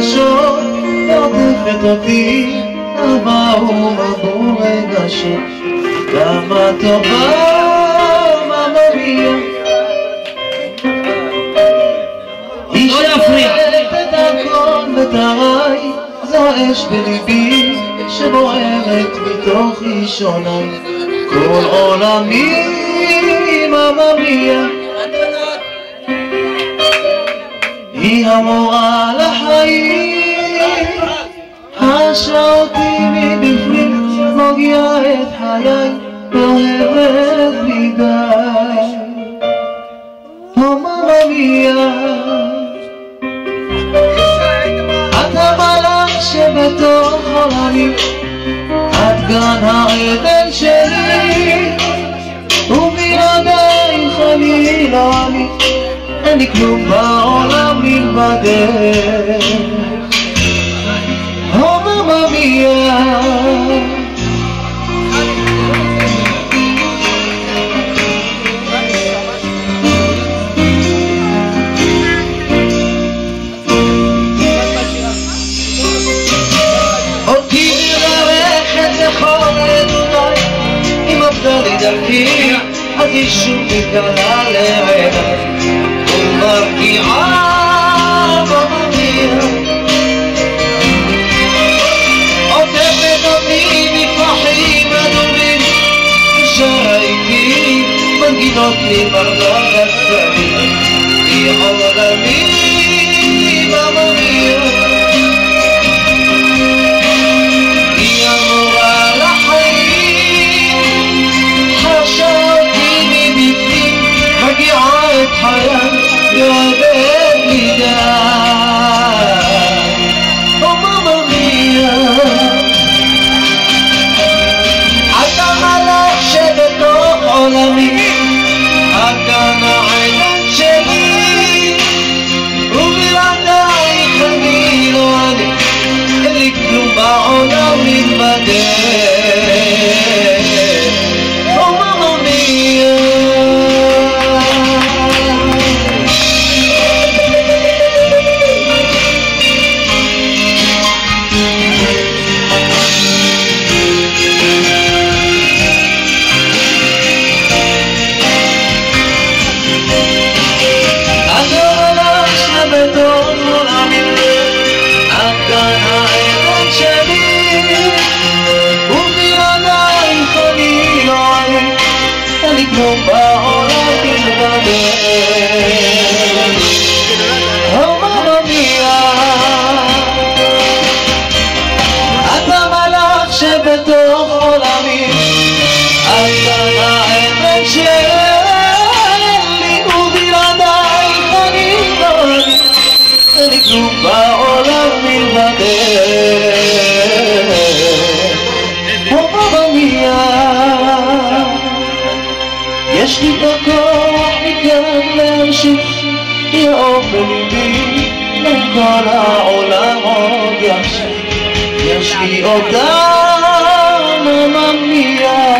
רגשות, עוטפת אותי, עבור רגשות. כמה טובה ממא מיה, היא שואלת את הכל ותראי, זו אש בליבי שבוערת מתוך ראשוני. כל עולמי ממא מיה, היא המורה לחיים, חשה אותי מבפנים, מוגיעה את חיי, אוהבת מדי. ממא מיה, את המלאך שבתוך עולמי, את גן העדן שלי, ובלעדייך אני לא אני, אין לי כלום בעולם מלבדך. ממא מיה, אותי מברכת לכל עדותיי, אם עבדה לי דרכי אז היא שוב מתגלה לעיניי ומרגיעה. ממא מיה, עוטפת אותי מפרחים אדומים, שרה איתי מנגינות לי ברדק הקטנים. היא עולמי ממא מיה, היא המורה לחיים, חשה אותי מבפנים, מגיעה את חיי, אוהבת מדי. ממא מיה, את המלאך שבתוך עולמי, את גן העדן שלי, ובלעדייך אני לא אני, אין לי כלום בעולם מלבדך. ממא מיה, כלום בעולם מלבדך. ממא מיה, את המלאך שבתוך עולמי, את גן העדן שלי, ובלעדייך אני לא אני, אין לי כלום בעולם מלבדך. ממא מיה, יש לי את הכוח מכאן להמשיך, יאור בליבי, לכל העולם עוד יחשיך. יש לי אותה ממא מיה,